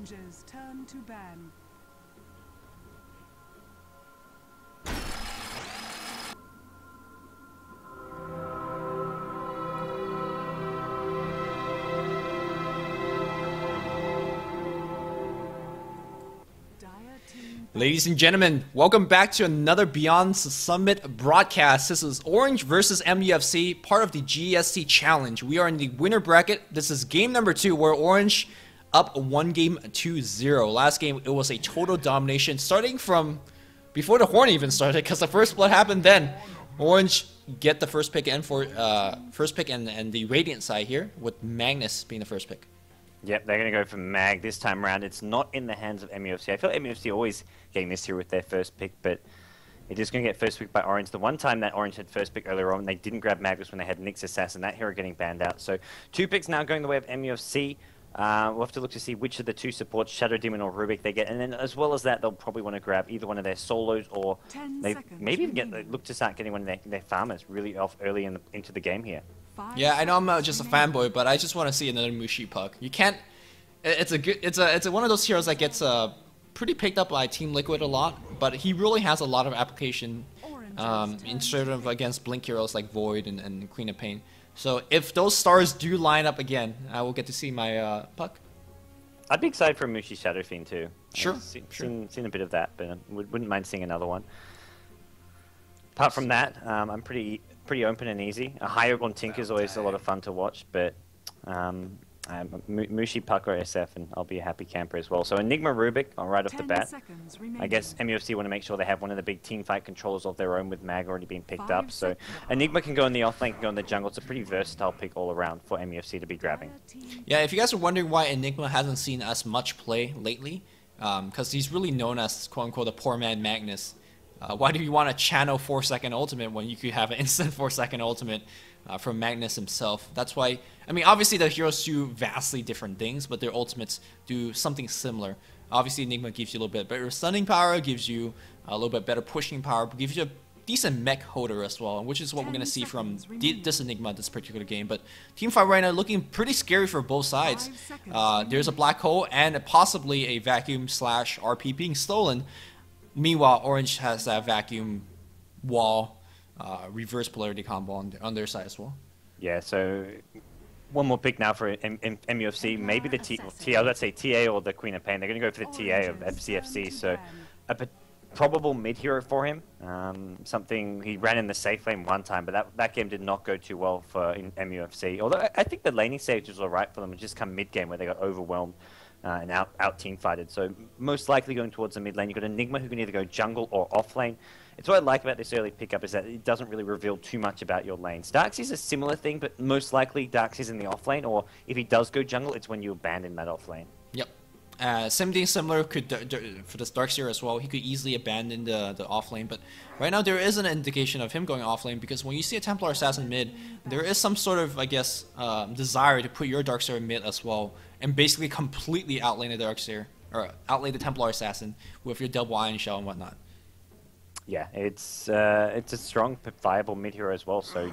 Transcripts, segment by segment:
Challenges turn to ban. Ladies and gentlemen, welcome back to another Beyond Summit broadcast. This is Orange versus MUFC, part of the GEST challenge. We are in the winner bracket. This is game number 2, where Orange up 1 game 2-0. Last game, it was a total domination, starting from before the horn even started, because the first blood happened then. Orange get the first pick and the Radiant side here, with Magnus being the first pick. Yep, they're going to go for Mag this time around. It's not in the hands of MUFC. I feel like MUFC always getting this here with their first pick, but it is going to get first pick by Orange. The one time that Orange had first pick earlier on, they didn't grab Mag was when they had Nyx Assassin. That hero getting banned out. So 2 picks now going the way of MUFC. We'll have to look to see which of the 2 supports, Shadow Demon or Rubik, they get. And then as well as that, they'll probably want to grab either one of their solos, or they maybe even look to start getting one of their farmers really off early into the game here. Yeah, I know I'm just a fanboy, but I just want to see another Mushi puck. You can't. It's one of those heroes that gets pretty picked up by Team Liquid a lot, but he really has a lot of application instead of against Blink heroes like Void and Queen of Pain. So if those stars do line up again, I will get to see my puck. I'd be excited for a Mushi Shadow Fiend too. Sure. Seen a bit of that, but wouldn't mind seeing another one. Apart from that, I'm pretty open and easy. A Hyogon Tinker is always a lot of fun to watch, but Mushi Puck or SF, and I'll be a happy camper as well. So Enigma Rubik, right off the bat. I guess MUFC want to make sure they have one of the big team fight controllers of their own, with Mag already being picked up. So Enigma can go in the offlane, can go in the jungle. It's a pretty versatile pick all around for MUFC to be grabbing. Yeah, if you guys are wondering why Enigma hasn't seen as much play lately, because he's really known as quote-unquote the poor man Magnus. Why do you want to channel 4-second ultimate when you could have an instant 4-second ultimate from Magnus himself? That's why, I mean, obviously the heroes do vastly different things, but their ultimates do something similar. Obviously Enigma gives you a little bit better stunning power, gives you a little bit better pushing power, but gives you a decent mech holder as well, which is what we're going to see from this Enigma this particular game. But teamfight right now looking pretty scary for both sides. There's a black hole and possibly a vacuum / RP being stolen. Meanwhile, Orange has that vacuum wall reverse polarity combo on their side as well. Yeah, so one more pick now for MUFC. Maybe the I would say TA or the Queen of Pain. They're going to go for the TA of FCFC. So a probable mid hero for him. Something he ran in the safe lane one time, but that game did not go too well for MUFC. Although I think the laning stage was alright for them. It just come mid game where they got overwhelmed and out team fighted. So most likely going towards the mid lane. You've got Enigma who can either go jungle or off lane. It's what I like about this early pickup is that it doesn't really reveal too much about your lanes. Darkseid's a similar thing, but most likely Darkseid's in the off lane, or if he does go jungle, it's when you abandon that off lane. Yep. Same thing similar could for this Darkseid as well. He could easily abandon the off lane, but right now there is an indication of him going off lane, because when you see a Templar Assassin mid, there is some sort of, I guess, desire to put your Darkseid mid as well, and basically completely outlane the Darkseid, or outlane the Templar Assassin with your double Iron Shell and whatnot. Yeah, it's a strong, viable mid hero as well. So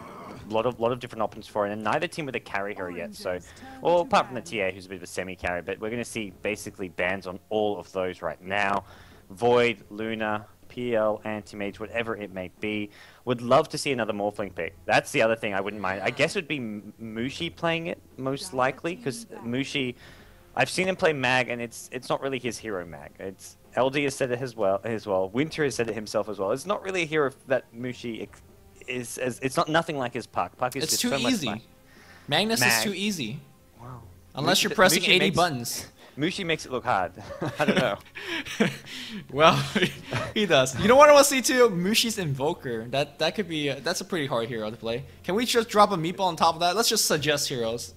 a lot of different options for it, and neither team with a carry hero yet. So, well, apart from the TA, who's a bit of a semi-carry, but we're going to see basically bans on all of those right now. Void, Luna, PL, Anti-Mage, whatever it may be. Would love to see another Morphling pick. That's the other thing I wouldn't mind. I guess it would be Mushi playing it most likely, because Mushi, I've seen him play Mag, and it's not really his hero Mag. It's LD has said it as well. Winter has said it himself as well. It's not really a hero that Mushi is. It's not nothing like his Puck. Puck is it's just too so easy. Much Magnus is too easy. Wow. Unless you're pressing 80 buttons. Mushi makes it look hard. I don't know. Well, he does. You know what I want to see too? Mushi's Invoker. That could be. That's a pretty hard hero to play. Can we just drop a meatball on top of that? Let's just suggest heroes.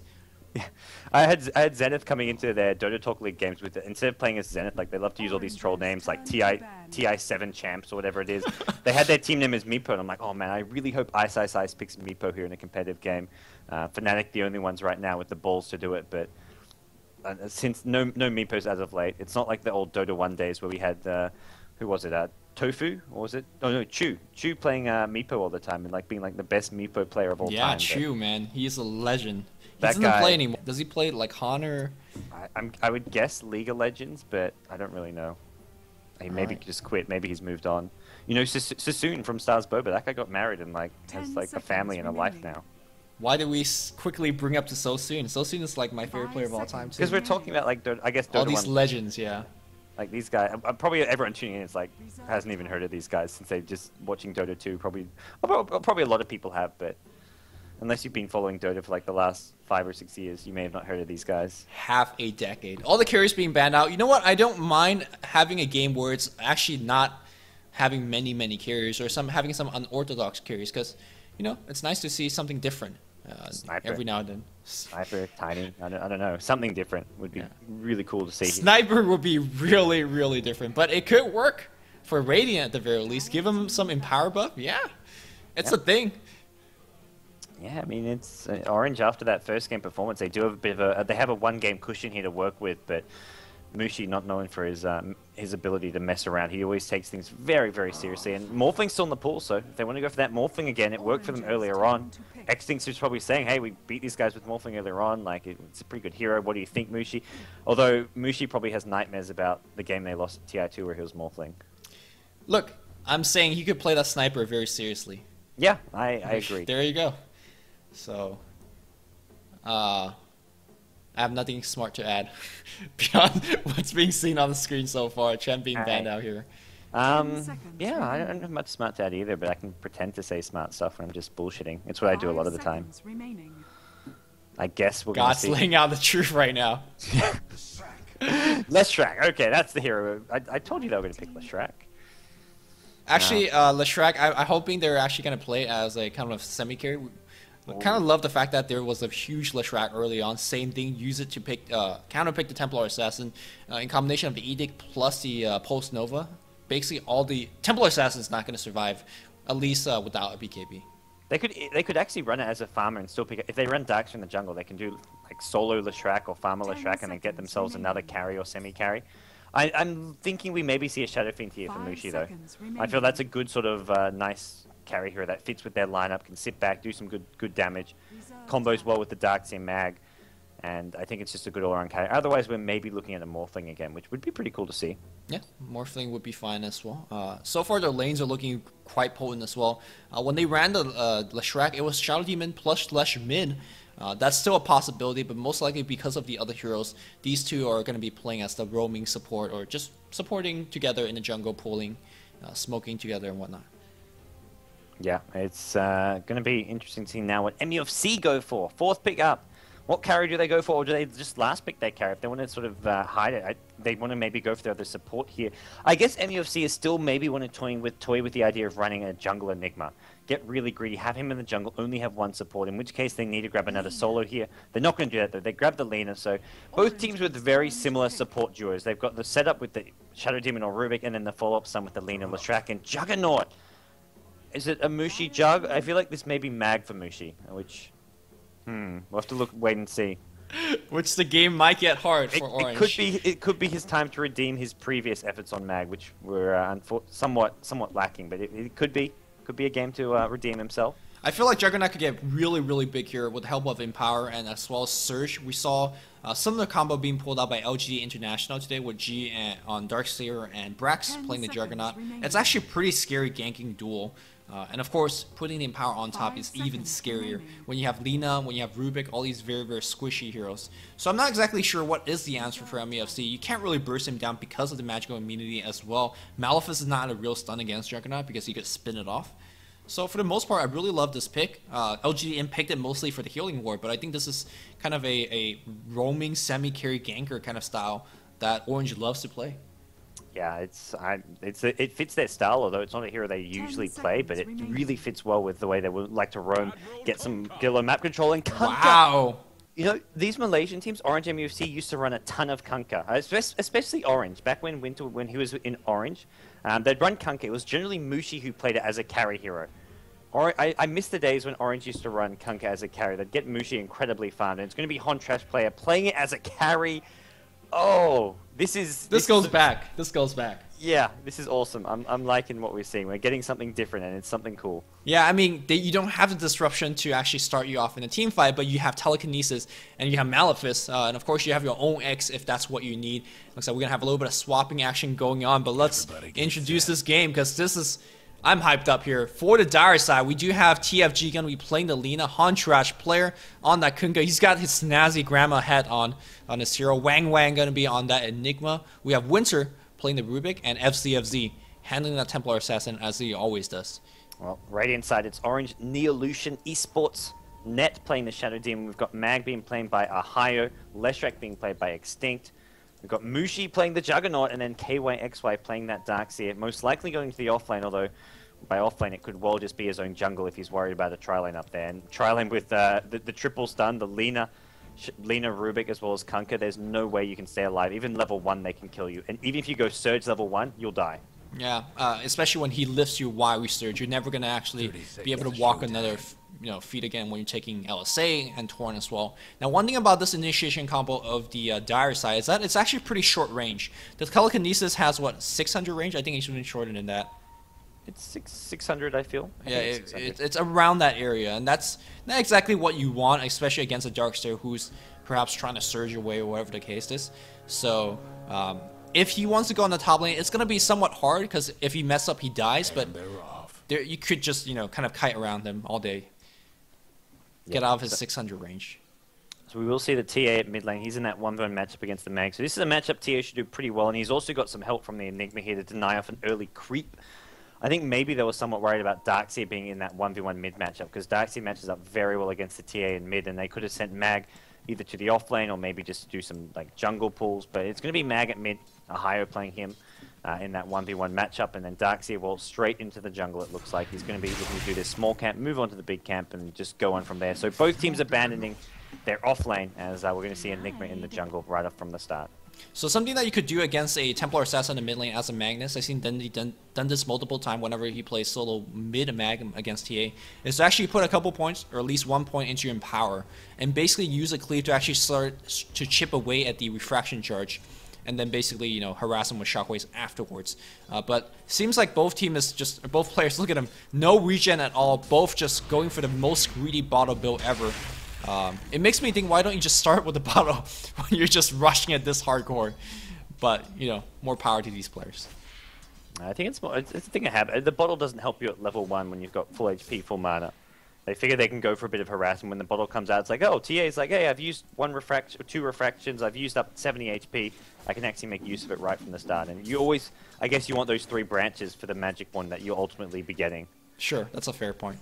Yeah. I had Zenith coming into their Dota Talk League games with it. Instead of playing as Zenith, like they love to use all these troll names like TI7 champs or whatever it is. They had their team name as Meepo, and I'm like, oh man, I really hope Ice picks Meepo here in a competitive game. Fnatic the only ones right now with the balls to do it, but since no Meepos as of late, it's not like the old Dota 1 days where we had who was it? Tofu, or was it? Oh no, Chu playing Meepo all the time and like being like the best Meepo player of all time. Yeah, Chu, man, he's a legend. He That doesn't guy. play anymore. Does he play like Han or? I would guess League of Legends, but I don't really know. He maybe Alright. just quit. Maybe he's moved on. You know, Sassoon from Stars Boba. That guy got married and like has 10 like a family and a seconds life remaining. now. Why do we quickly bring up to So Soon? So Soon is like my favorite 5 player of all time seconds. too. Because we're talking about like I guess All Dota these 1, legends, yeah. like these guys. Probably everyone tuning in is like hasn't even heard of these guys since they've just watching Dota 2. Probably a lot of people have, but unless you've been following Dota for like the last 5 or 6 years, you may have not heard of these guys. Half a decade. All the carries being banned out. You know what? I don't mind having a game where it's actually not having many carriers or having some unorthodox carries because, you know, it's nice to see something different Sniper. every now and then. Sniper, Tiny, I don't know. Something different would be really cool to see. Sniper would be really different, but it could work for Radiant at the very least. Give him some empower buff. Yeah, it's a thing. Yeah, I mean, it's Orange after that first game performance. They do have a bit of they have a 1-game cushion here to work with, but Mushi not known for his ability to mess around. He always takes things very seriously. And Morphling's still in the pool, so if they want to go for that Morphling again, it worked for them earlier on. Xtinct is probably saying, hey, we beat these guys with Morphling earlier on. Like, it's a pretty good hero. What do you think, Mushi? Although Mushi probably has nightmares about the game they lost at TI2 where he was Morphling. Look, I'm saying he could play that Sniper very seriously. Yeah, I agree. There you go. So, I have nothing smart to add beyond what's being seen on the screen so far. Chen being banned out here. Yeah, I don't have much smart to add either, but I can pretend to say smart stuff when I'm just bullshitting. It's what I do a lot of the time. I guess we're going to see. God's laying out the truth right now. Leshrac. Okay, that's the hero. I told you they were going to pick Leshrac. Actually, Leshrac, I'm hoping they're actually going to play as a kind of semi-carry. I kind of love the fact that there was a huge Leshrac early on. Same thing, use it to pick counter-pick the Templar Assassin in combination of the Edict plus the Pulse Nova. Basically, all the Templar Assassin is not going to survive, at least without a BKB. They could actually run it as a farmer and still pick it. If they run Darks in the jungle, they can do like solo Leshrac or farmer Leshrac and then get themselves another carry or semi-carry. I'm thinking we maybe see a Shadow Fiend here for Mushi though. I feel that's a good sort of nice carry hero that fits with their lineup, can sit back, do some good damage, combos well with the Darkseer Mag, and I think it's just a good all-around carry. Otherwise, we're maybe looking at a Morphling again, which would be pretty cool to see. Yeah, Morphling would be fine as well. So far, their lanes are looking quite potent as well. When they ran the Leshrac, it was Shadow Demon plus Lesh Min. That's still a possibility, but most likely because of the other heroes, these two are going to be playing as the roaming support or just supporting together in the jungle, pulling, smoking together and whatnot. Yeah, it's going to be interesting to see now what MUFC go for. 4th pick up. What carry do they go for, or do they just last pick their carry? If they want to sort of hide it, they want to maybe go for the other support here. I guess MUFC is still maybe want to toy with the idea of running a jungle Enigma. Get really greedy, have him in the jungle, only have one support, in which case they need to grab another solo here. They're not going to do that though, they grab the Lina, so both teams with very similar support duos. They've got the setup with the Shadow Demon or Rubik, and then the follow-up stun with the Lina, Leshrac, and Juggernaut. Is it a Mushi Jug? I feel like this may be Mag for Mushi, which... we'll have to wait and see. Which the game might get hard for Orange. It could be his time to redeem his previous efforts on Mag, which were somewhat lacking. But it could be a game to redeem himself. I feel like Juggernaut could get really big here with the help of Empower and as well as Surge. We saw some of the combo being pulled out by LGD International today with G on Darkseer and Brax playing the Juggernaut. It's actually a pretty scary ganking duel. And of course, putting the Empower on top is even scarier when you have Lina, when you have Rubik, all these very squishy heroes. So I'm not exactly sure what is the answer for MUFC. You can't really burst him down because of the magical immunity as well. Maleficus is not a real stun against Juggernaut because he could spin it off. So for the most part, I really love this pick. LGD picked it mostly for the healing ward, but I think this is kind of a roaming semi-carry ganker kind of style that Orange loves to play. Yeah, it fits their style, although it's not a hero they usually play, but it really fits well with the way they would like to roam, get a low map control, and Kunkka. Wow! You know, these Malaysian teams, Orange MUFC, used to run a ton of Kunkka, especially Orange. Back when he was in Orange, they'd run Kunkka. It was generally Mushi who played it as a carry hero. I miss the days when Orange used to run Kunkka as a carry. They'd get Mushi incredibly farmed, and it's going to be Hon Trash player playing it as a carry. Oh, this goes back. This goes back. Yeah, this is awesome. I'm liking what we're seeing. We're getting something different, and it's something cool. Yeah, I mean, you don't have the disruption to actually start you off in a team fight, but you have telekinesis and you have Malefice, and of course you have your own X if that's what you need. Looks like we're gonna have a little bit of swapping action going on, but let's introduce this game because this is. I'm hyped up here. For the Dire side, we do have TFG going to be playing the Lina. Hontrash player on that Kunkka. He's got his snazzy grandma hat on his hero. Wang Wang going to be on that Enigma. We have Winter playing the Rubik, and FZFZ handling that Templar Assassin as he always does. Well, Radiant side, it's Orange Neolution Esports. Net playing the Shadow Demon. We've got Mag being played by Ohio. Leshrac being played by Extinct. We've got Mushi playing the Juggernaut, and then KYXY playing that Darkseer. Most likely going to the offlane, although by offlane it could well just be his own jungle if he's worried about a tri-lane up there. And tri-lane with the triple stun, the Lina Rubik as well as Kunkka, there's no way you can stay alive. Even level 1 they can kill you. And even if you go Surge level 1, you'll die. Yeah, especially when he lifts you while we Surge. You're never going to actually be able to walk another feet again when you're taking LSA and Torn as well. Now, one thing about this initiation combo of the Dire side is that it's actually pretty short range. The Telekinesis has, what, 600 range? I think it's even shorter than that. It's 600, I feel. Yeah, it's around that area, and that's not exactly what you want, especially against a Darkster who's perhaps trying to surge your way or whatever the case is. So, if he wants to go on the top lane, it's going to be somewhat hard, because if he messes up, he dies, but there, you could just, kind of kite around him all day. Get out of his 600 range. So we will see the TA at mid lane. He's in that 1v1 matchup against the Mag. So this is a matchup TA should do pretty well, and he's also got some help from the Enigma here to deny off an early creep. I think maybe they were somewhat worried about Darkseer being in that 1v1 mid matchup, because Darkseer matches up very well against the TA in mid, and they could have sent Mag either to the offlane or maybe just do some jungle pulls. But it's going to be Mag at mid, Ohio playing him in that 1v1 matchup, and then Darkseer will straight into the jungle. It looks like he's going to be looking to do this small camp, move on to the big camp, and just go on from there. So both teams abandoning their offlane, as we're going to see Enigma in the jungle right off from the start. So something that you could do against a Templar Assassin in the mid lane as a Magnus, I've seen Dundee done this multiple times whenever he plays solo mid mag against TA, is to actually put a couple points, or at least 1 point into your Empower, and basically use a cleave to actually start to chip away at the refraction charge, and then basically, harass him with shockwaves afterwards. But seems like both players, look at them, no regen at all, both just going for the most greedy bottle build ever. It makes me think, why don't you just start with the bottle when you're just rushing it this hardcore? But, more power to these players. I think it's a thing of habit. The bottle doesn't help you at level 1 when you've got full HP, full mana. They figure they can go for a bit of harassment. When the bottle comes out, it's like, oh, TA's like, hey, I've used 2 refractions, I've used up 70 HP. I can actually make use of it right from the start. And you always, I guess you want those 3 branches for the magic one that you'll ultimately be getting. Sure, that's a fair point.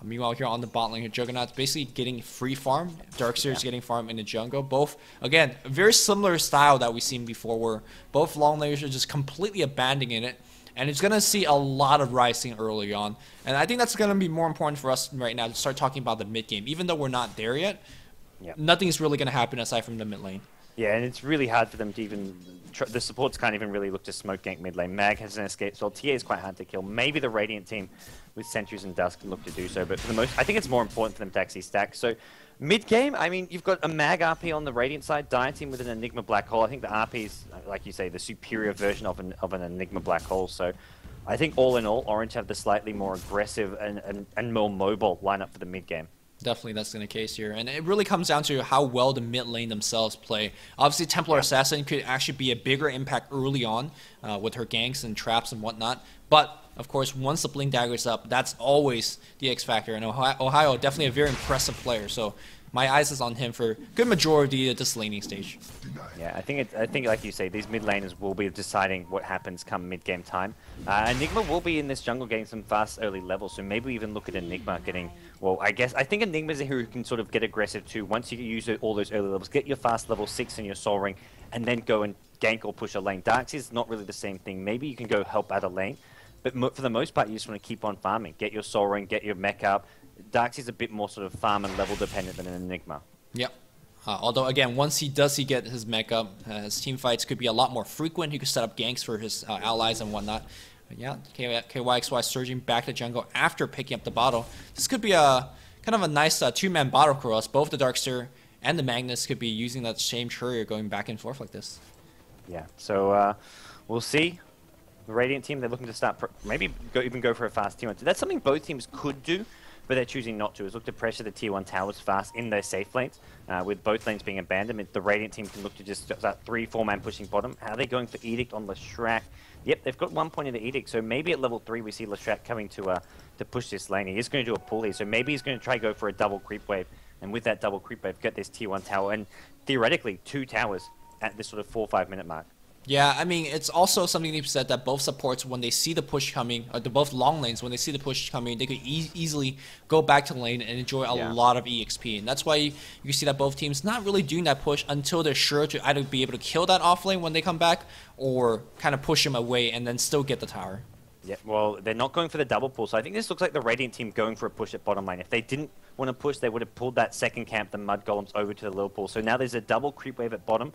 Meanwhile, here on the bot lane, Juggernaut's basically getting free farm. Darkseer's getting farm in the jungle. Both, again, a very similar style that we've seen before, where both long laners are just completely abandoning it. And it's going to see a lot of rising early on. And I think that's going to be more important for us right now to start talking about the mid game. Even though we're not there yet, nothing's really going to happen aside from the mid lane. Yeah, and it's really hard for them to even... the supports can't even really look to smoke gank mid lane. Mag has an escape, so TA is quite hard to kill. Maybe the Radiant team with Sentries and Dusk can look to do so, but for the most... I think it's more important for them to actually stack. So, mid-game, I mean, you've got a Mag RP on the Radiant side, Dire team with an Enigma Black Hole. I think the RP is, like you say, the superior version of an Enigma Black Hole, so... I think all in all, Orange have the slightly more aggressive and more mobile lineup for the mid-game. Definitely, that's the case here. And it really comes down to how well the mid lane themselves play. Obviously, Templar Assassin could actually be a bigger impact early on with her ganks and traps and whatnot. But, of course, once the Blink Dagger's up, that's always the X factor. And Ohio, definitely a very impressive player. So my eyes is on him for a good majority of this laning stage. Yeah, I think like you say, these mid laners will be deciding what happens come mid-game time. Enigma will be in this jungle getting some fast early levels, so maybe even look at Enigma getting... Well, I think Enigma's who can sort of get aggressive too. Once you use all those early levels, get your fast level 6 and your Soul Ring, and then go and gank or push a lane. Darkseer's not really the same thing. Maybe you can go help out a lane, but for the most part, you just want to keep on farming. Get your Soul Ring, get your mech up. Darkseer's a bit more sort of farm and level dependent than an Enigma. Yep. Although, again, once he get his mech up, his team fights could be a lot more frequent. He could set up ganks for his allies and whatnot. But yeah, KYXY surging back to jungle after picking up the bottle. This could be a kind of a nice 2-man bottle cross. Both the Darkseer and the Magnus could be using that same courier going back and forth like this. Yeah, so we'll see. The Radiant team, they're looking to start, maybe even go for a fast tier 1. That's something both teams could do, but they're choosing not to. Is look to pressure the tier 1 towers fast in their safe lanes. With both lanes being abandoned, the Radiant team can look to just start 3-4 man pushing bottom. How are they going for Edict on Leshrac? Yep, they've got 1 point into Edict, so maybe at level 3 we see Leshrac coming to push this lane. He is going to do a pull here, so maybe he's going to try go for a double creep wave. And with that double creep wave, get this tier 1 tower, and theoretically 2 towers at this sort of 4-5 minute mark. Yeah, I mean, it's also something to be said that both supports, when they see the push coming, or both long lanes, when they see the push coming, they could easily go back to the lane and enjoy a lot of EXP. And that's why you see that both teams not really doing that push until they're sure to either be able to kill that off lane when they come back, or kind of push them away and then still get the tower. Yeah, well, they're not going for the double pull, so I think this looks like the Radiant team going for a push at bottom lane. If they didn't want to push, they would have pulled that second camp, the Mud Golems, over to the little pool. So now there's a double creep wave at bottom.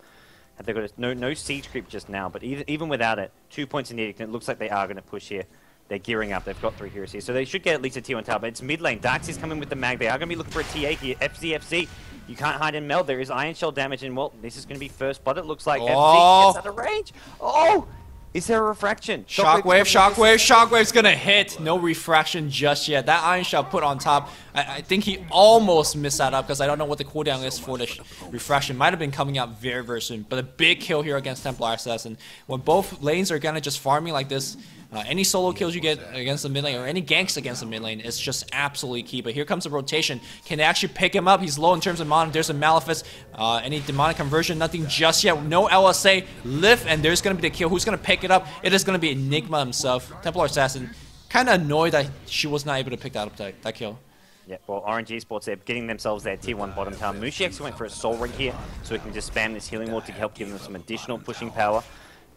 They've got no siege creep just now, but even without it, 2 points in Edict, and it looks like they are going to push here. They're gearing up. They've got 3 heroes here, so they should get at least a tier 1 tower, but it's mid lane. Darkseid's coming with the mag. They are going to be looking for a TA here. FZ. You can't hide in meld. There is Iron Shell damage, and well, this is going to be first blood. It looks like FZ gets out of range. Oh! Is there a refraction? Shockwave's gonna hit. No refraction just yet. That Iron Shell put on top. I think he almost missed that up because I don't know what the cooldown is for the refraction. Might have been coming out very, very soon. But a big kill here against Templar Assassin. When both lanes are gonna just farming like this, any solo kills you get against the mid lane or any ganks against the mid lane is just absolutely key. But here comes the rotation. Can they actually pick him up? He's low in terms of mana. There's a Malefice. Any demonic conversion? Nothing just yet. No LSA. Lift, and there's going to be the kill. Who's going to pick it up? It is going to be Enigma himself. Templar Assassin. Kind of annoyed that she was not able to pick that up, that kill. Yeah, well, Orange Esports, they're getting themselves their tier 1 bottom tower. Mushi actually went for a Soul Ring here, so he can just spam this healing wall to help give them some additional pushing power.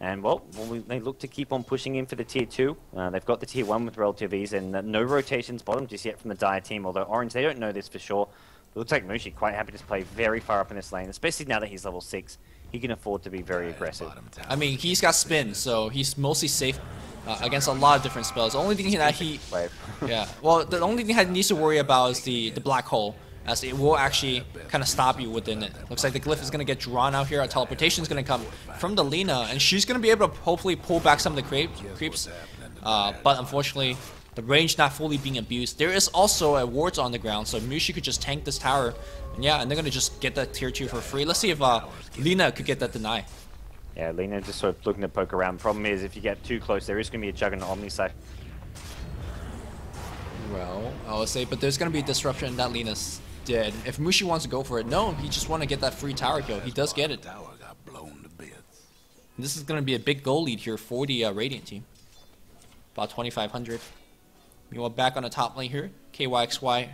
And, well, they look to keep on pushing in for the tier 2. They've got the tier 1 with relative ease, and no rotations bottom just yet from the Dire team, although Orange, they don't know this for sure. It looks like Mushi quite happy to play very far up in this lane, especially now that he's level 6. He can afford to be very aggressive. I mean, he's got spin, so he's mostly safe against a lot of different spells. The only thing that he... yeah, well, the only thing he needs to worry about is the black hole, as it will actually kind of stop you within it. Looks like the glyph is going to get drawn out here. A teleportation is going to come from the Lina, and she's going to be able to hopefully pull back some of the creeps. But unfortunately, the range not fully being abused. There is also a wards on the ground, so Mushi could just tank this tower. And yeah, and they're going to just get that tier 2 for free. Let's see if Lina could get that deny. Yeah, Lina just sort of looking to poke around. Problem is, if you get too close, there is going to be a Juggernaut Omni side. Well, I would say, but there's going to be a disruption and that Lina's dead. If Mushi wants to go for it, no, he just want to get that free tower kill. He does get it. This is going to be a big goal lead here for the Radiant team. About 2,500. Meanwhile, back on the top lane here, KYXY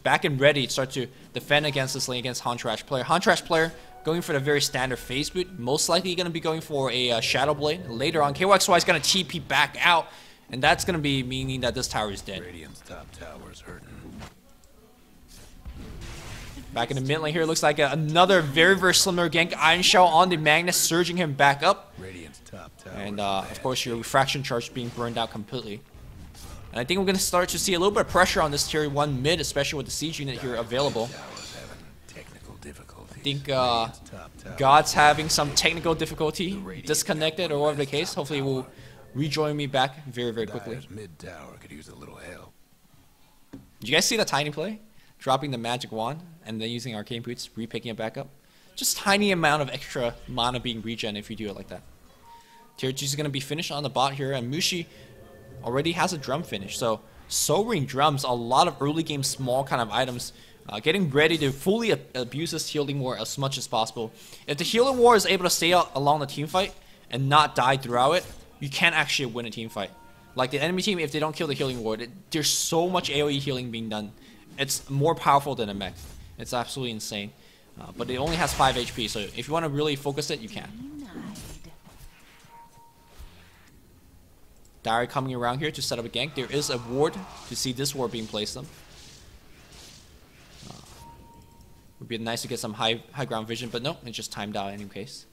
back and ready to start to defend against this lane against Huntrash player. Huntrash player going for the very standard phase boot. Most likely going to be going for a Shadow Blade. Later on, KYXY is going to TP back out, and that's going to be meaning that this tower is dead. Radiant's top tower's hurting. Back in the mid lane here, looks like another very, very similar gank. Iron Shell on the Magnus, surging him back up. Radiant's top tower. And of course, your refraction charge being burned out completely. And I think we're going to start to see a little bit of pressure on this tier 1 mid, especially with the siege unit here available. I think God's having some technical difficulty, disconnected or whatever the case. Hopefully, he will rejoin me back very, very quickly. Mid tower could use a little help. Did you guys see that tiny play? Dropping the magic wand and then using arcane boots, repicking it back up. Just tiny amount of extra mana being regen if you do it like that. Tier 2 is going to be finished on the bot here, and Mushi already has a drum finish. So Soul Ring drums, a lot of early game small kind of items, getting ready to fully abuse this healing war as much as possible. If the healing war is able to stay out along the team fight and not die throughout it, you can't actually win a team fight. Like the enemy team, if they don't kill the healing ward, there's so much AoE healing being done. It's more powerful than a mech. It's absolutely insane. But it only has 5 HP, so if you want to really focus it, you can. Dire coming around here to set up a gank. There is a ward to see this ward being placed on. Would be nice to get some high ground vision, but no, it's just timed out in any case.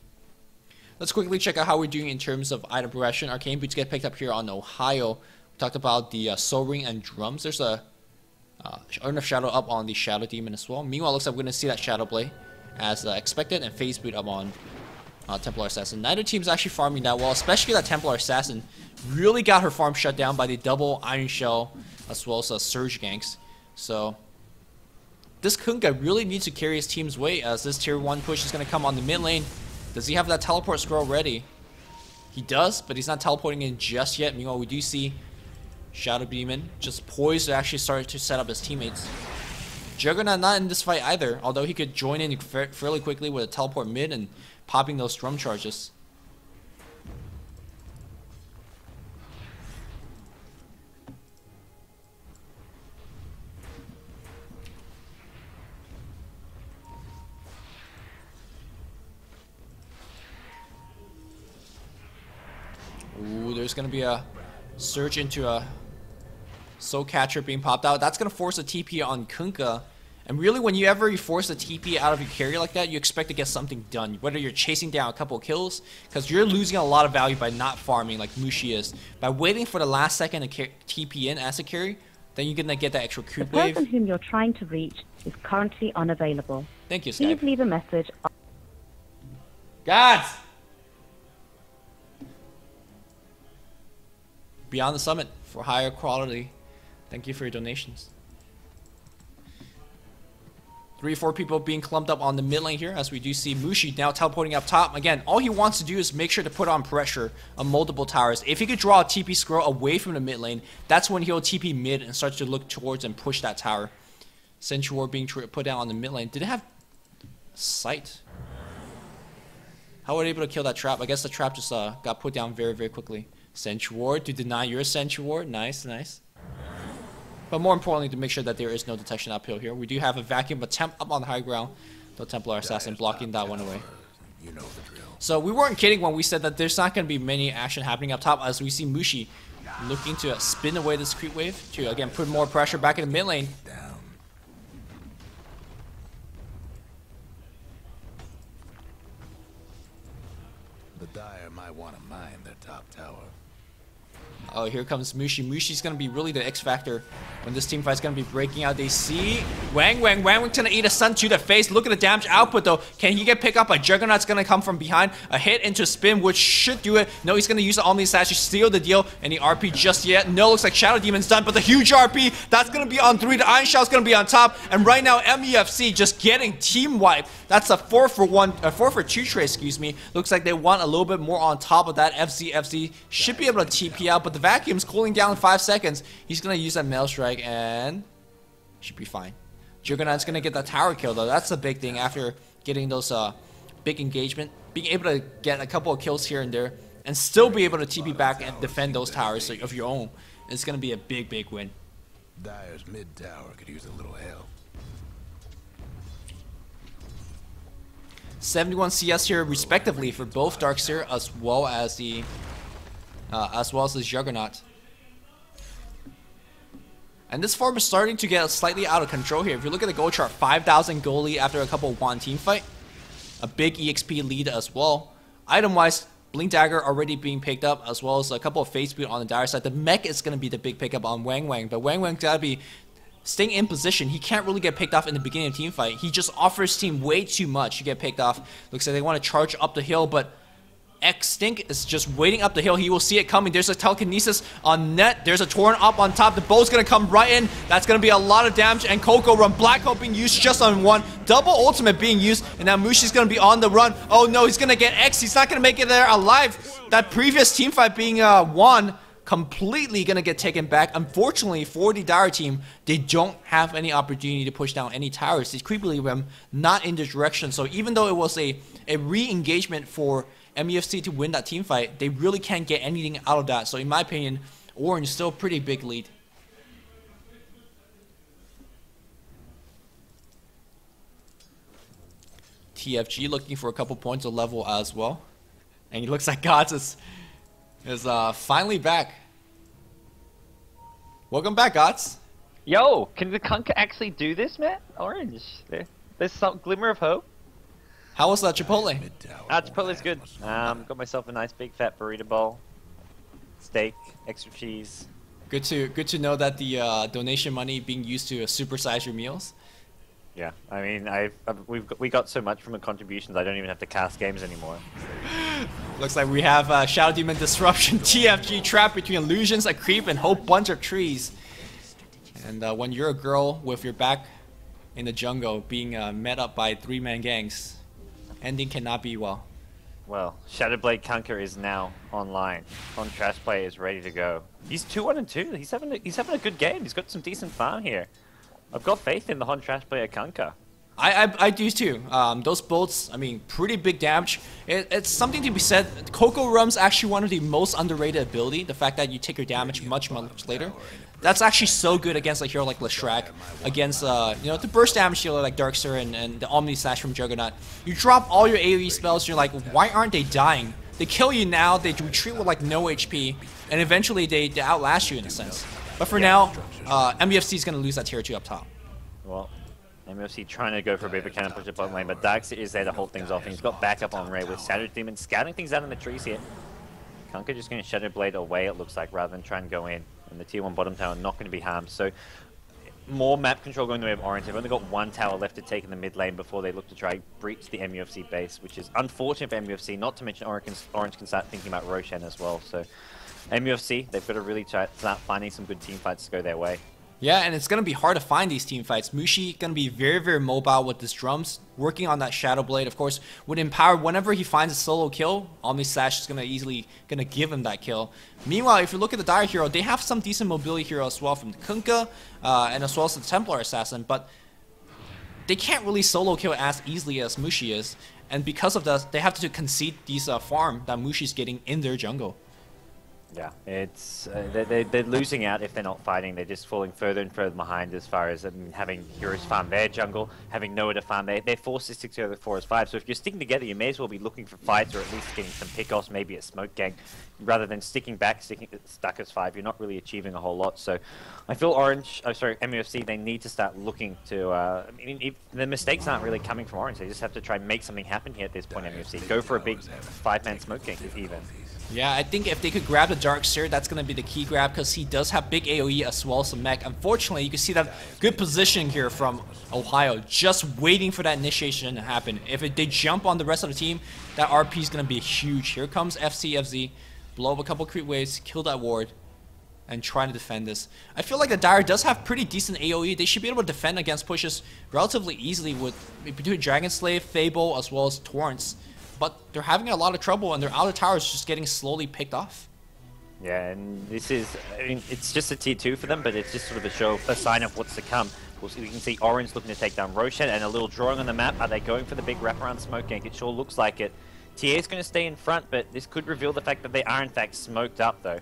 Let's quickly check out how we're doing in terms of item progression. Arcane boots get picked up here on Ohio. We talked about the Soul Ring and drums. There's a Enough Shadow up on the Shadow Demon as well. Meanwhile, looks like we're going to see that Shadow Blade as expected, and Phase Boot up on Templar Assassin. Neither team's actually farming that well, especially that Templar Assassin really got her farm shut down by the double Iron Shell as well as Surge ganks. So this Kunkka really needs to carry his team's weight as this tier 1 push is going to come on the mid lane. Does he have that teleport scroll ready? He does, but he's not teleporting in just yet. Meanwhile, we do see Shadow Demon just poised to actually start to set up his teammates. Juggernaut not in this fight either, although he could join in fairly quickly with a teleport mid and popping those drum charges. Ooh, there's going to be a surge into a Soul Catcher being popped out. That's going to force a TP on Kunkka. And really, when you force a TP out of your carry like that, you expect to get something done. Whether you're chasing down a couple of kills, because you're losing a lot of value by not farming like Mushi is. By waiting for the last second to TP in as a carry, then you're going to get that extra creep wave. The person whom you're trying to reach is currently unavailable. Thank you, Please Skype. leave a message. Gods! Beyond the Summit for higher quality. Thank you for your donations. 3 or 4 people being clumped up on the mid lane here as we do see Mushi now teleporting up top. Again, all he wants to do is make sure to put on pressure on multiple towers. If he could draw a TP scroll away from the mid lane, that's when he'll TP mid and start to look towards and push that tower. Sentry Ward being put down on the mid lane. Did it have sight? How were they able to kill that trap? I guess the trap just got put down very, very quickly. Sentry Ward to deny your Sentry Ward. Nice, nice. But more importantly, to make sure that there is no detection uphill here. We do have a vacuum attempt up on the high ground. The Templar Assassin blocking that one away. You know the drill. So we weren't kidding when we said that there's not going to be many action happening up top as we see Mushi looking to spin away this creep wave to, again, put more pressure back in the mid lane. Down. The Dire might want to mine their top tower. Oh, here comes Mushi. Mushi's going to be really the X factor when this team fight's going to be breaking out. They see Wang's going to eat a stun to the face. Look at the damage output, though. Can he get picked up? A Juggernaut's going to come from behind. A hit into spin, which should do it. No, he's going to use the Omni Slash to steal the deal. Any RP just yet? No, looks like Shadow Demon's done, but the huge RP, that's going to be on 3. The Iron Shell's going to be on top. And right now, MUFC just getting team wiped. That's a 4-for-2 trade, excuse me. Looks like they want a little bit more on top of that. FZ should be able to TP out, but the vacuum's cooling down in 5 seconds. He's going to use that Mail Strike and should be fine. Juggernaut's going to get that tower kill, though. That's the big thing after getting those big engagement. Being able to get a couple of kills here and there and still be able to TP back and defend those towers of your own. It's going to be a big, big win. Dire's mid tower could use a little help. 71 CS here respectively for both Darkseer as well as the Juggernaut. And this farm is starting to get slightly out of control here. If you look at the gold chart, 5,000 gold lead after a couple of one team fight. A big EXP lead as well. Item-wise, Blink Dagger already being picked up, as well as a couple of Face Boot on the Dire side. The mech is going to be the big pickup on Wang, but Wang's got to be staying in position. He can't really get picked off in the beginning of team fight. He just offers team way too much to get picked off. Looks like they want to charge up the hill, but X-Stink is just waiting up the hill. He will see it coming. There's a telekinesis on net. There's a torrent up on top. The bow's going to come right in. That's going to be a lot of damage. And Coco run. Black Hole being used just on 1. Double ultimate being used. And now Mushi's going to be on the run. Oh no, he's going to get X. He's not going to make it there alive. That previous team fight being won, completely going to get taken back. Unfortunately for the Dire team, they don't have any opportunity to push down any towers. They creepily rim not in this direction. So even though it was a re-engagement for MUFC to win that team fight, they really can't get anything out of that. So in my opinion, Orange is still a pretty big lead. TFG looking for a couple points of level as well. And it looks like Gods is finally back. Welcome back, Gods. Yo, can the Kunkka actually do this, man? Orange. There's some glimmer of hope. How was that Chipotle? Mid tower. Chipotle's good. Got myself a nice big fat burrito bowl. Steak, extra cheese, Good to know that the donation money being used to supersize your meals. Yeah, I mean, we got so much from the contributions, I don't even have to cast games anymore. Looks like we have Shadow Demon Disruption, TFG trapped between illusions, a creep, and whole bunch of trees. And when you're a girl with your back in the jungle being met up by 3-man gangs, ending cannot be well. Well, Shadowblade Kunkka is now online. On Trash Play is ready to go. He's 2-1-2. He's having a good game. He's got some decent farm here. I've got faith in the Hon Trash Player Kunkka. I do too. Those bolts, I mean, pretty big damage. It's something to be said. Coco Rum's actually one of the most underrated ability. The fact that you take your damage much later. That's actually so good against a hero like Leshrac, against you know, the burst damage dealer like Darkster and the Omni Slash from Juggernaut. You drop all your AoE spells, you're like, why aren't they dying? They kill you now, they retreat with like no HP, and eventually they outlast you in a sense. But for now, MUFC is going to lose that tier 2 up top. Well, MUFC trying to go for a bit of a cannon push up bottom lane, but Darkseer is there to hold things off, and he's got backup on Ray with Shadow Demon scouting things out in the trees here. Kunkka just going to Shadow Blade away, it looks like, rather than try and go in. And the tier 1 bottom tower not going to be harmed. So more map control going the way of Orange. They've only got one tower left to take in the mid lane before they look to try breach the MUFC base, which is unfortunate for MUFC, not to mention Orange can start thinking about Roshan as well. So MUFC, they've got to really start finding some good team fights to go their way. Yeah, and it's going to be hard to find these team fights. Mushi going to be very mobile with his drums, working on that Shadow Blade. Of course, would empower whenever he finds a solo kill, Omni Slash is going to easily give him that kill. Meanwhile, if you look at the Dire hero, they have some decent mobility hero as well from the Kunkka, and as well as the Templar Assassin, but they can't really solo kill as easily as Mushi is, and because of that, they have to concede these farm that Mushi's getting in their jungle. Yeah, it's they're losing out if they're not fighting. They're just falling further and further behind as far as having heroes farm their jungle, having nowhere to farm. They're forced to stick together 4 as 5. So if you're sticking together, you may as well be looking for fights or at least getting some pickoffs, maybe a smoke gang, rather than sticking back, stuck as 5. You're not really achieving a whole lot. So I feel MUFC, they need to start looking to. I mean, if the mistakes aren't really coming from Orange. They just have to try and make something happen here at this point. MUFC go for a big 5-man smoke gang even. Yeah, I think if they could grab the Darkseer, that's going to be the key grab because he does have big AoE as well as some mech. Unfortunately, you can see that good positioning here from Ohio, just waiting for that initiation to happen. If they jump on the rest of the team, that RP is going to be huge. Here comes FZ, blow up a couple creep waves, kill that ward, and trying to defend this. I feel like the Dire does have pretty decent AoE. They should be able to defend against pushes relatively easily with between Dragon Slave, Fable, as well as Torrents. But they're having a lot of trouble, and their outer tower is just getting slowly picked off. Yeah, and this is, I mean, it's just a tier 2 for them, but it's just sort of a sign of what's to come. We can see Orange looking to take down Roshan, and a little drawing on the map. Are they going for the big wraparound smoke gank? It sure looks like it. TA is going to stay in front, but this could reveal the fact that they are in fact smoked up, though.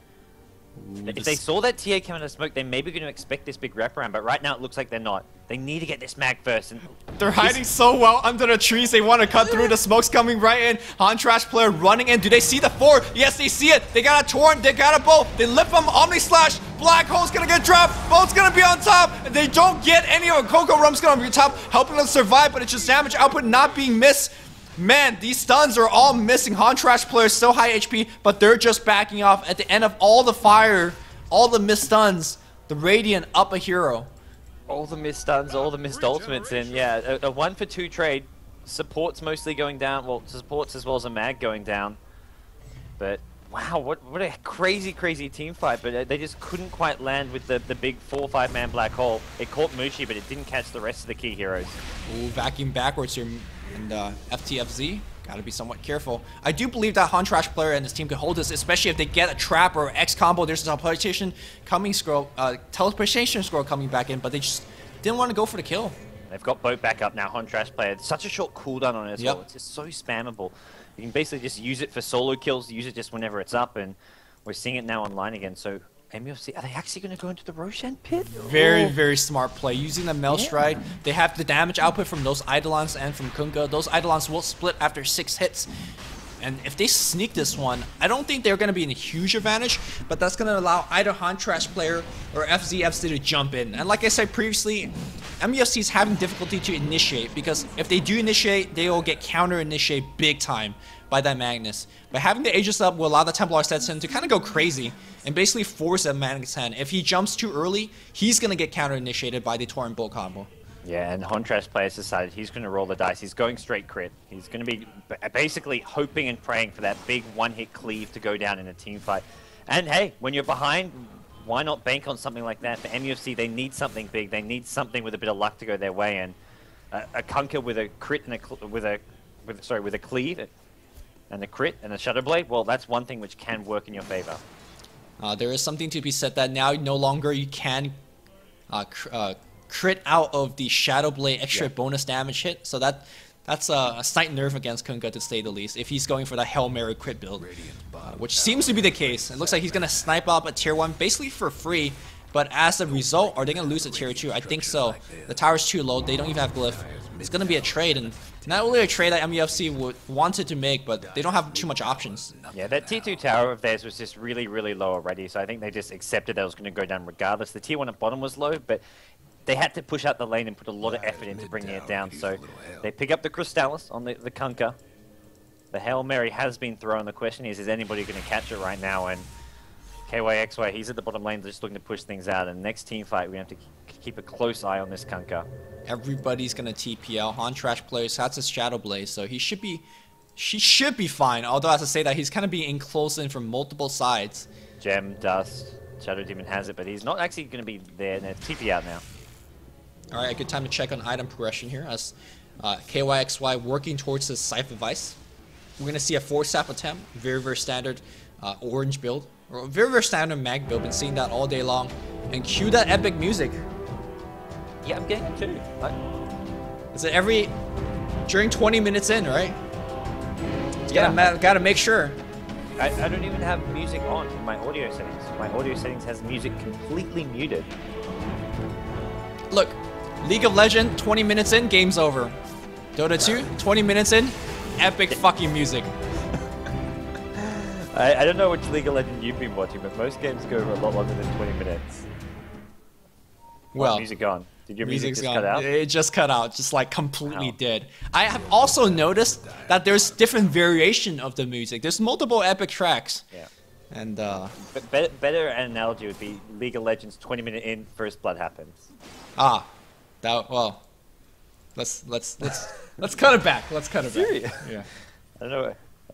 If they saw that TA come out of smoke, they may be going to expect this big wraparound, but right now it looks like they're not. They need to get this mag first. And they're hiding so well under the trees. They want to cut through. The smoke's coming right in. Han Trash player running in. Do they see the 4? Yes, they see it. They got a Torrent. They got a bow. They lift them. Omni Slash. Black Hole's going to get dropped. Boat's going to be on top. And they don't get any of it. Coco Rum's going to be top, helping them survive, but it's just damage output not being missed. Man, these stuns are all missing. Han Trash players still high HP, but they're just backing off. At the end of all the fire, all the missed stuns, the Radiant up a hero. All the missed stuns, all the missed ultimates, and yeah, a 1-for-2 trade. Support's mostly going down, well, supports as well as a mag going down. But wow, what a crazy team fight, but they just couldn't quite land with the big 4-5 man black hole. It caught Mushi, but it didn't catch the rest of the key heroes. Ooh, vacuum backwards here, and FTFZ. Gotta be somewhat careful. I do believe that Han Trash player and his team could hold this, especially if they get a trap or X combo. There's a teleportation scroll coming back in, but they just didn't want to go for the kill. They've got boat back up now. Han Trash player, such a short cooldown on it as well. It's just so spammable. You can basically just use it for solo kills, use it just whenever it's up, and we're seeing it now online again. So MUFC, are they actually going to go into the Roshan pit? Very smart play. Using the Maelstrom, they have the damage output from those Eidolons and from Kunkka. Those Eidolons will split after 6 hits. And if they sneak this one, I don't think they're going to be in a huge advantage, but that's going to allow either Han Trash player or FZFC to jump in. And like I said previously, MUFC is having difficulty to initiate, because if they do initiate, they will get counter-initiate big time by that Magnus. But having the Aegis up will allow the Templar Stetson to kind of go crazy and basically force that Magnus hand. If he jumps too early, he's going to get counter-initiated by the Torrent Bolt combo. Yeah, and Hontrash players decided he's going to roll the dice. He's going straight crit. He's going to be basically hoping and praying for that big one-hit cleave to go down in a team fight. And hey, when you're behind, why not bank on something like that? For MUFC, they need something big. They need something with a bit of luck to go their way. And a Kunkka with a crit and with a cleave and a crit and a Shadow Blade, well, that's one thing which can work in your favor. There is something to be said that now no longer you can crit out of the Shadow Blade extra bonus damage hit, so that's a slight nerve against Kunkka, to say the least, if he's going for the Hail Mary crit build, which seems to be the case. It looks like he's going to snipe up a tier 1 basically for free, but as a result, are they going to lose a tier 2? I think so. The tower's too low, they don't even have glyph. It's going to be a trade, and not only a trade that MUFC wanted to make, but they don't have too much options. Yeah, that tier 2 tower of theirs was just really, really low already, so I think they just accepted that it was going to go down regardless. The tier 1 at bottom was low, but they had to push out the lane and put a lot of effort into bringing it down. So they pick up the Crystallis on the Kunkka. The Hail Mary has been thrown. The question is anybody going to catch it right now? And KYXY, he's at the bottom lane just looking to push things out. And next team fight, we have to keep a close eye on this Kunkka. Everybody's going to TPL. Hontrash plays, has his Shadow Blade, so she should be fine. Although I have to say that he's kind of being enclosed in from multiple sides. Gem, Dust, Shadow Demon has it, but he's not actually going to be there. And TP out now. Alright, a good time to check on item progression here as KYXY working towards his Scythe of Vice. We're going to see a 4-step attempt, very, very standard orange build, or very, very standard mag build. Been seeing that all day long. And cue that epic music. Yeah, I'm getting it too. Is it during 20 minutes in, right? Gotta make sure. I don't even have music on in my audio settings. My audio settings has music completely muted. Look, League of Legends, 20 minutes in, game's over. Dota 2, 20 minutes in, epic fucking music. I don't know which League of Legends you've been watching, but most games go over a lot longer than 20 minutes. Well, music gone. Did your music just cut out? It just cut out, just like completely dead. I have also noticed that there's different variation of the music. There's multiple epic tracks. Yeah. And But better analogy would be League of Legends 20 minute in, first blood happens. Well, let's cut it back. Let's cut it back. Yeah. I don't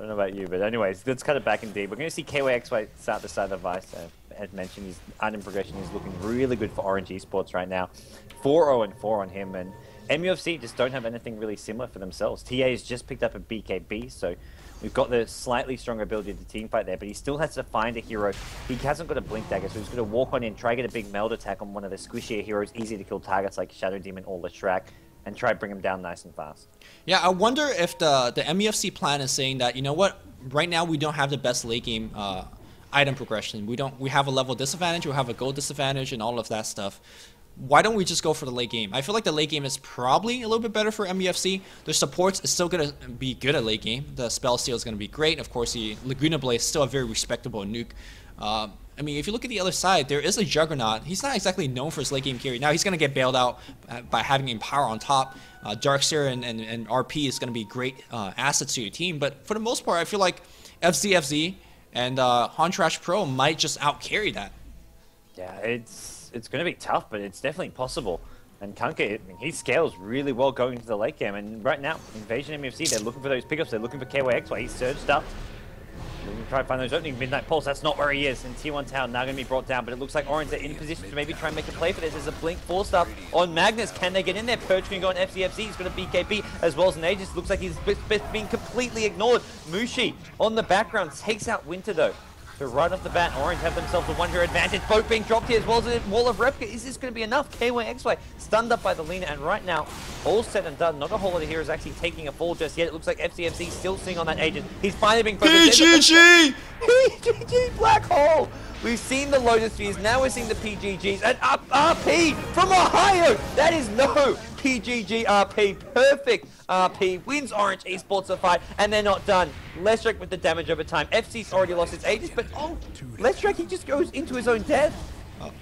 know about you, but anyways, let's cut it back indeed. We're going to see KYXY start the side of the Vice. As mentioned, his item progression is looking really good for Orange Esports right now. 4-0-4 on him, and MUFC just don't have anything really similar for themselves. TA has just picked up a BKB, so we've got the slightly stronger ability to team fight there, but he still has to find a hero. He hasn't got a Blink Dagger, so he's going to walk on in, try to get a big meld attack on one of the squishier heroes, easy to kill targets like Shadow Demon or Leshrac, and try to bring him down nice and fast. Yeah, I wonder if the MUFC plan is saying that, you know what, right now we don't have the best late game item progression. We have a level disadvantage, we have a gold disadvantage, and all of that stuff. Why don't we just go for the late game? I feel like the late game is probably a little bit better for MUFC. Their supports is still going to be good at late game. The spell steal is going to be great. Of course, the Laguna Blade is still a very respectable nuke. I mean, if you look at the other side, there is a Juggernaut. He's not exactly known for his late game carry. Now, he's going to get bailed out by having Empower on top. Darkseer and RP is going to be great assets to your team. But for the most part, I feel like FZFZ and Hontrash Pro might just out-carry that. Yeah, it's going to be tough, but it's definitely possible. And Kunkka, I mean, he scales really well going into the late game. And right now, Invasion MUFC, they're looking for those pickups. They're looking for KYXY. He's surged up. They're going to try to find those opening. Midnight Pulse, that's not where he is. And Tier 1 Town now going to be brought down. But it looks like Orange are in position to maybe try and make a play for this. There's a Blink 4-star on Magnus. Can they get in there? Purge can go on FCFC. He's got a BKB as well as an Aegis. Looks like he's been completely ignored. Mushi on the background takes out Winter though. So right off the bat, Orange have themselves a one-hero advantage. Boat being dropped here as well as a wall of replica. Is this going to be enough? KYXY stunned up by the Lina, and right now, all said and done, not a whole lot of heroes actually taking a fall just yet. It looks like FCFC still sitting on that agent. He's finally being focused. PGG! PGG Black Hole! We've seen the Lotus Spheres, now we're seeing the PGGs, and RP from Ohio! That is no PGG RP, perfect RP, wins Orange Esports a fight, and they're not done. Leshrac with the damage over time. FC's already lost its Aegis, but Leshrac, he just goes into his own death.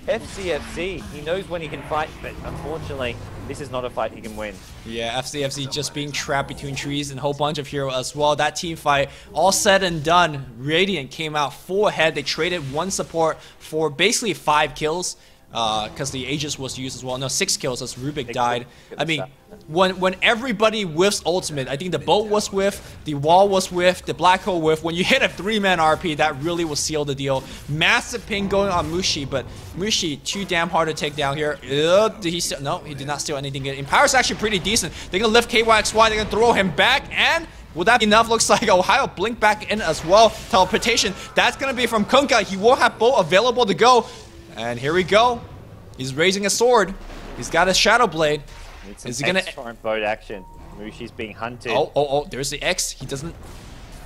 FCFC, he knows when he can fight, but unfortunately, this is not a fight he can win. Yeah, FCFC just being trapped between trees and a whole bunch of heroes as well. That team fight, all said and done, Radiant came out full ahead. They traded one support for basically 5 kills. Because the Aegis was used as well. No, 6 kills as Rubik died. I mean, when everybody whiffs ultimate, I think the boat was whiffed, the wall was whiffed, the black hole whiffed. When you hit a 3-man RP, that really will seal the deal. Massive ping going on Mushi, but Mushi too damn hard to take down here. Did he steal? No, he did not steal anything. Empower's actually pretty decent. They're gonna lift KYXY, they're gonna throw him back, and will that be enough? Looks like Ohio blink back in as well. Teleportation, that's gonna be from Kunkka. He will have boat available to go. And here we go. He's raising a sword. He's got a Shadow Blade. Is he gonna torrent boat action? Mushi's being hunted. Oh, there's the X. He doesn't.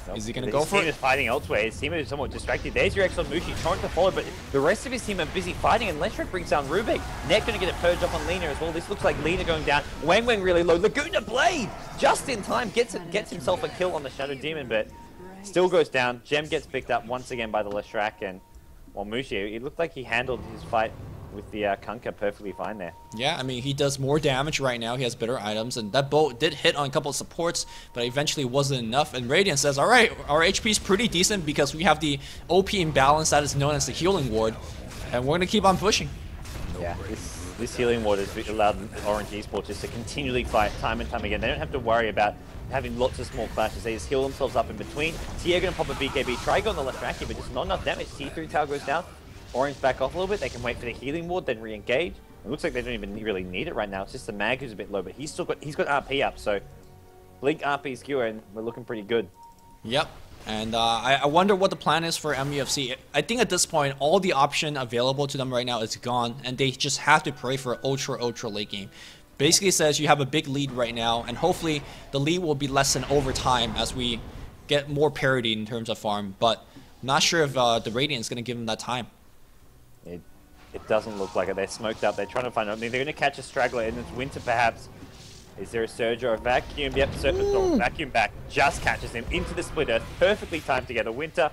Nope. Is he gonna go for it? His team is fighting elsewhere. His team is somewhat distracted. There's your X on Mushi, trying to follow, but the rest of his team are busy fighting, and Leshred brings down Rubik. Net gonna get it purged off on Lina as well. This looks like Lina going down. Wang Wang really low. Laguna Blade just in time gets himself a kill on the Shadow Demon, but still goes down. Gem gets picked up once again by the Leshrac, and well, Mushi, it looked like he handled his fight with the Kunkka perfectly fine there. Yeah, I mean, he does more damage right now. He has better items, and that boat did hit on a couple of supports, but eventually wasn't enough. And Radiant says, all right, our HP is pretty decent because we have the OP imbalance that is known as the healing ward, and we're going to keep on pushing. Yeah, this healing ward has allowed Orange Esports just to continually fight time and time again. They don't have to worry about having lots of small clashes. They just heal themselves up in between. Tia going to pop a BKB, try go on the left rack here, but just not enough damage. T3 tower goes down. Orange back off a little bit. They can wait for the healing ward, then re-engage. It looks like they don't even really need it right now. It's just the mag who's a bit low, but he's got RP up, so Blink RP skewer, and we're looking pretty good. Yep. And I wonder what the plan is for MUFC. I think at this point, all the option available to them right now is gone, and they just have to pray for an ultra late game. Basically says you have a big lead right now, and hopefully the lead will be lessened over time as we get more parity in terms of farm. But I'm not sure if the Radiant is going to give them that time. It doesn't look like it. They're smoked up. They're trying to find opening. They're going to catch a straggler, and it's Winter perhaps. Is there a surge or a vacuum? Yep, vacuum back. Just catches him into the split earth. Perfectly timed together. Winter,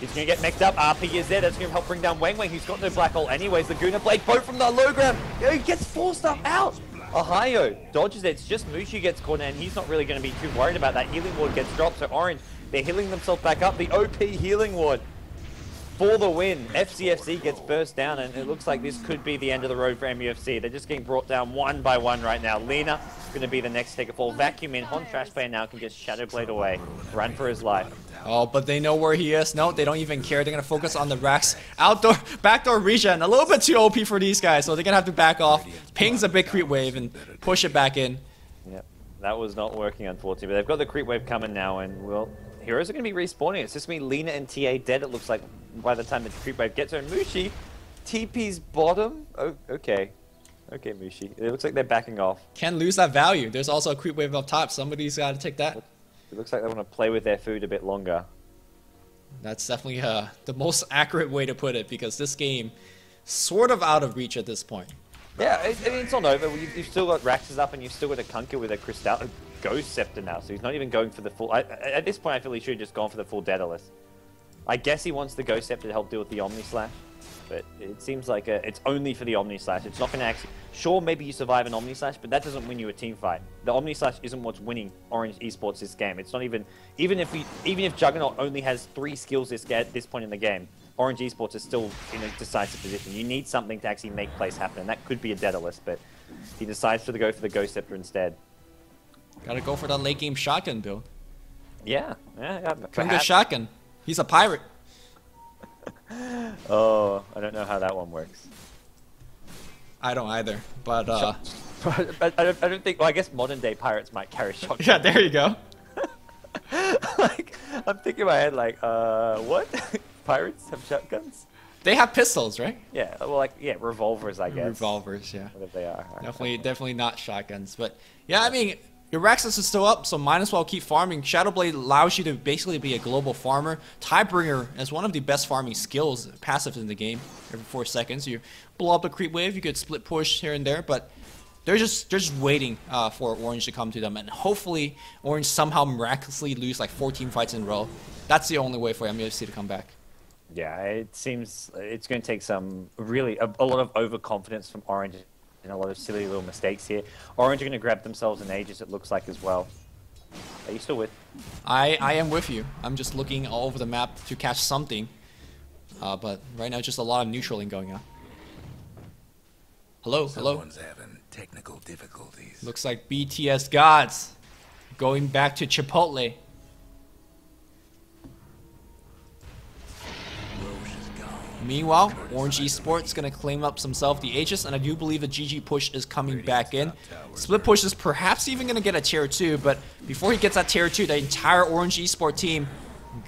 he's going to get mexed up. RP is there. That's going to help bring down Wang Wang, who's got no black hole anyways. Laguna Blade, boat from the low ground. He gets forced up out. Ohio dodges it. It's just Mushi gets caught, and he's not really going to be too worried about that. Healing ward gets dropped, so Orange, they're healing themselves back up. The OP healing ward for the win. FCFC gets burst down, and it looks like this could be the end of the road for MUFC. They're just getting brought down one by one right now. Lina going to be the next to take a fall. Vacuum in. Hon Trash Player now can just Shadow Blade away. Run for his life. Oh, but they know where he is. No, they don't even care. They're going to focus on the racks. Outdoor, backdoor regen. A little bit too OP for these guys, so they're going to have to back off. Pings a big creep wave and push it back in. Yep, that was not working, unfortunately. But they've got the creep wave coming now, and well, heroes are going to be respawning. It's just going to be Lina and TA dead, it looks like, by the time the creep wave gets her. And Mushi, TP's bottom? Oh, okay. Okay, Mushi. It looks like they're backing off. Can't lose that value. There's also a creep wave up top. Somebody's got to take that. It looks like they want to play with their food a bit longer. That's definitely the most accurate way to put it, because this game sort of out of reach at this point. Yeah, I mean, it's not over. You've still got Raxus up, and you've still got a Kunkka with a Crystal, a Ghost Scepter now, so he's not even going for the full... at this point, I feel he should have just gone for the full Daedalus. I guess he wants the Ghost Scepter to help deal with the Omni Slash, but it seems like it's only for the Omni Slash. It's not going to actually... Sure, maybe you survive an Omni Slash, but that doesn't win you a team fight. The Omni Slash isn't what's winning Orange Esports this game. It's not even... Even if Juggernaut only has 3 skills at this point in the game, Orange Esports is still in a decisive position. You need something to actually make plays happen, and that could be a Daedalus, but he decides to go for the Ghost Scepter instead. Gotta go for that late game shotgun build. Yeah. Kunkka shotgun. He's a pirate. Oh, I don't know how that one works. I don't either, but I don't think... Well, I guess modern day pirates might carry shotguns. yeah, there you go. Like, I'm thinking in my head like, what? Pirates have shotguns? They have pistols, right? Yeah, well, like, yeah, revolvers, I guess. Revolvers, yeah. Whatever they are. Definitely not shotguns, but yeah, I mean, your Raxus is still up, so might as well keep farming. Shadowblade allows you to basically be a global farmer. Tidebringer is one of the best farming skills, passive in the game. Every 4 seconds, you blow up a creep wave, you could split push here and there, but they're just waiting for Orange to come to them, and hopefully Orange somehow miraculously lose like 14 fights in a row. That's the only way for MUFC to come back. Yeah, it seems it's going to take some really a lot of overconfidence from Orange and a lot of silly little mistakes here. Orange are going to grab themselves an Aegis, it looks like, as well. Are you still with? I am with you. I'm just looking all over the map to catch something. But right now, just a lot of neutraling going on. Hello, hello. Someone's having technical difficulties. Looks like BTS gods going back to Chipotle. Meanwhile, Orange Esports gonna claim up himself the Aegis, and I do believe the GG push is coming back in. Split push is perhaps even gonna get a tier 2, but before he gets that tier 2, the entire Orange Esports team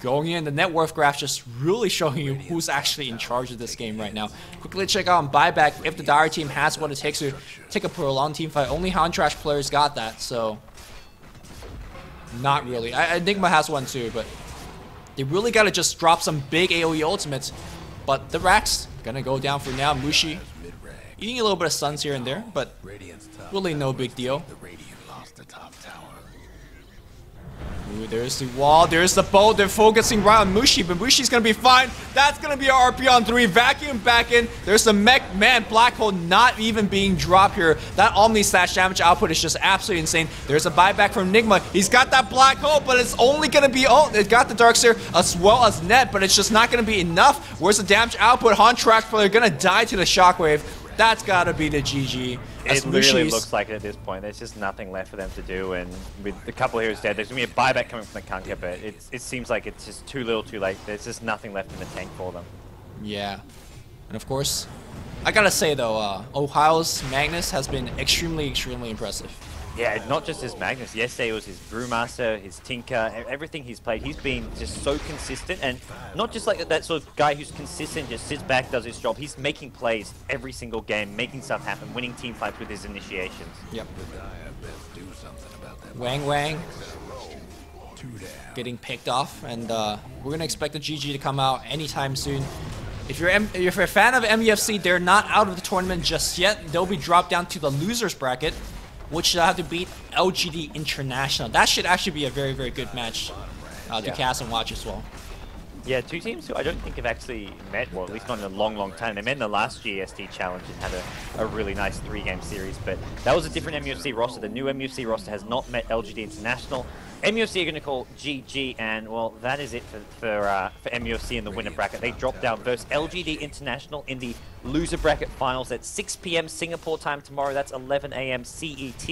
going in. The net worth graph just really showing you who's actually in charge of this game right now. Quickly check out on buyback if the Dire team has what it takes to take a prolonged team fight. Only Hantrash players got that, so not really. Enigma has one too, but they really gotta just drop some big AoE ultimates. But the racks gonna go down for now. Mushi eating a little bit of stuns here and there, but really no big deal. Ooh, there's the wall, there's the bow. They're focusing right on Mushi, but Mushi's gonna be fine. That's gonna be our RP on 3. Vacuum back in. There's the mech. Man, Black Hole not even being dropped here. That Omni slash damage output is just absolutely insane. There's a buyback from Enigma. He's got that Black Hole, but it's only gonna be, oh, it got the Darkseer as well as net, but it's just not gonna be enough. Where's the damage output? Hantrax player gonna die to the Shockwave. That's gotta be the GG. It literally looks like it at this point. There's just nothing left for them to do, and with a couple of heroes dead, there's going to be a buyback coming from the Kunkka, but it seems like it's just too little too late. There's just nothing left in the tank for them. Yeah. And of course, I gotta say though, Ohio's Magnus has been extremely, extremely impressive. Yeah, not just his Magnus. Yesterday it was his Brewmaster, his Tinker, everything he's played. He's been just so consistent, and not just like that sort of guy who's consistent, just sits back, does his job. He's making plays every single game, making stuff happen, winning team fights with his initiations. Yep. Wang Wang getting picked off, and we're gonna expect the GG to come out anytime soon. If you're a fan of MUFC, they're not out of the tournament just yet. They'll be dropped down to the losers bracket, which should have to beat LGD International. That should actually be a very, very good match to cast and watch as well. Yeah, two teams who I don't think have actually met, well, at least not in a long, long time. They met in the last GEST challenge and had a really nice 3-game series, but that was a different MUFC roster. The new MUFC roster has not met LGD International. MUFC are going to call GG, and well, that is it for MUFC in the winner bracket. They dropped down versus LGD International in the loser bracket finals at 6 PM Singapore time tomorrow. That's 11 AM CET.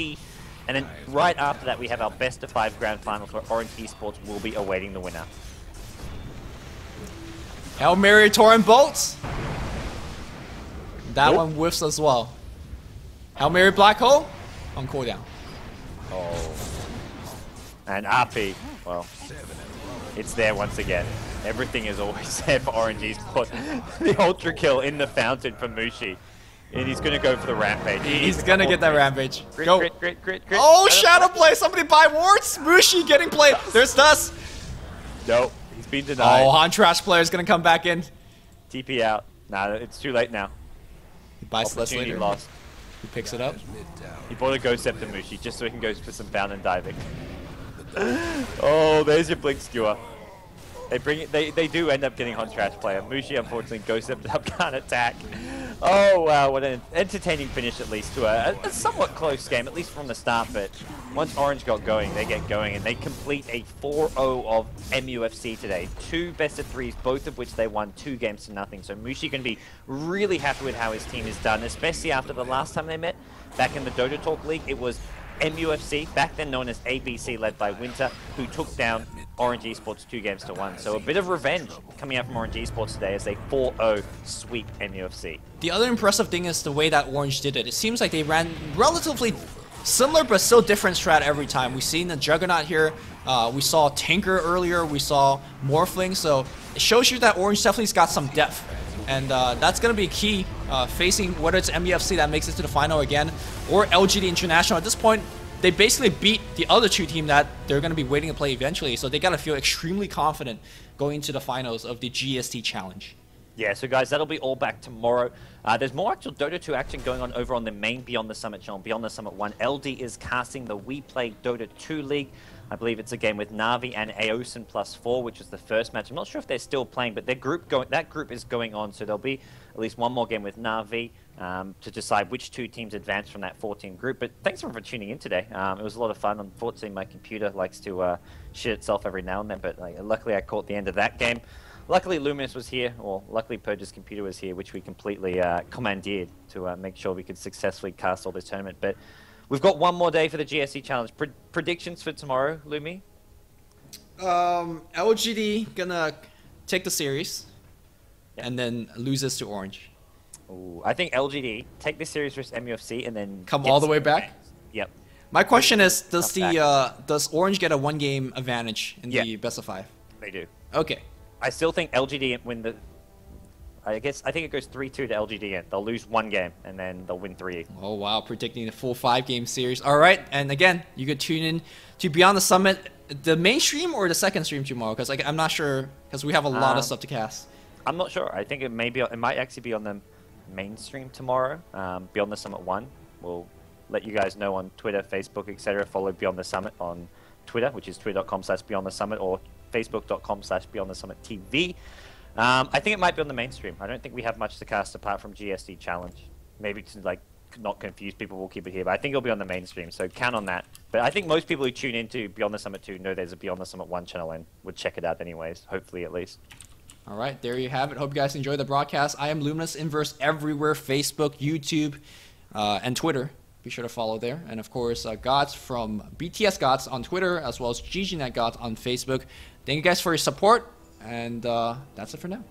And then right after that, we have our best of 5 grand finals where Orange Esports will be awaiting the winner. Hail Mary Torrent Bolts. That one whiffs as well. Hail Mary Black Hole on cooldown. Oh. And RP, well, it's there once again. Everything is always there for Orange Esports. The ultra kill in the fountain for Mushi. And he's going to go for the rampage. He's going to get that rampage. Grit, go. Grit, grit, grit, grit. Oh, shadow play. Somebody buy wards. Mushi getting played. There's Dust. Nope. He's been denied. Oh, Hantrash player is going to come back in. TP out. Nah, it's too late now. He buys less later. Lost. He picks it up. He bought a Ghost Scepter Mushi just so he can go for some bound and diving. Oh, there's your Blink Skewer. They bring it. They do end up getting Hantrash player. Mushi unfortunately Ghost Scepter up, can't attack. Oh wow, what an entertaining finish at least to a somewhat close game, at least from the start, but once Orange got going, they get going, and they complete a 4-0 of MUFC today. 2 best of 3s, both of which they won 2 games to nothing, so Mushi can be really happy with how his team is done, especially after the last time they met, back in the Dota Talk League. It was MUFC, back then known as ABC, led by Winter, who took down Orange Esports 2 games to 1. So a bit of revenge coming out from Orange Esports today as they 4-0 sweep MUFC. The other impressive thing is the way that Orange did it. It seems like they ran relatively similar but still different strat every time. We've seen the Juggernaut here, we saw Tinker earlier, we saw Morphling, so it shows you that Orange definitely's got some depth. And that's going to be key, facing whether it's MUFC that makes it to the final again, or LGD International. At this point, they basically beat the other 2 teams that they're going to be waiting to play eventually, so they got to feel extremely confident going into the finals of the GST Challenge. Yeah, so guys, that'll be all back tomorrow. There's more actual Dota 2 action going on over on the main Beyond the Summit channel, Beyond the Summit 1. LD is casting the We Play Dota 2 League. I believe it's a game with Na'Vi and Aosin +4, which was the first match. I'm not sure if they're still playing, but that group is going on, so there'll be at least one more game with Na'Vi to decide which two teams advance from that 14 group. But thanks everyone for tuning in today. It was a lot of fun. Unfortunately, my computer likes to shit itself every now and then, but luckily I caught the end of that game. Luckily, Luminous was here, or luckily Purge's computer was here, which we completely commandeered to make sure we could successfully cast all this tournament. But we've got one more day for the GSC challenge. Predictions for tomorrow, Lumi? LGD gonna take the series, and then loses to Orange. Ooh, I think LGD take this series versus MUFC and then come all the way back. Yep. My question is, does Orange get a 1-game advantage in the best of 5? They do. Okay. I still think LGD win the. I think it goes 3-2 to LGD. They'll lose 1 game and then they'll win 3. Oh wow, predicting the full 5-game series. All right, and again, you could tune in to Beyond the Summit, the main stream or the second stream tomorrow, because I'm not sure, because we have a lot of stuff to cast. I'm not sure. I think it might actually be on the mainstream tomorrow. Beyond the Summit 1. We'll let you guys know on Twitter, Facebook, etc. Follow Beyond the Summit on Twitter, which is twitter.com/BeyondTheSummit or Facebook.com/BeyondTheSummitTV. I think it might be on the mainstream. I don't think we have much to cast apart from GSD Challenge. Maybe to not confuse people, we'll keep it here. But I think it'll be on the mainstream, so count on that. But I think most people who tune into Beyond the Summit 2 know there's a Beyond the Summit 1 channel and would check it out anyways, hopefully at least. All right, there you have it. Hope you guys enjoyed the broadcast. I am Luminous Inverse everywhere, Facebook, YouTube, and Twitter. Be sure to follow there. And of course, Gods from BTS Gods on Twitter, as well as GGNet Gods on Facebook. Thank you guys for your support, and that's it for now.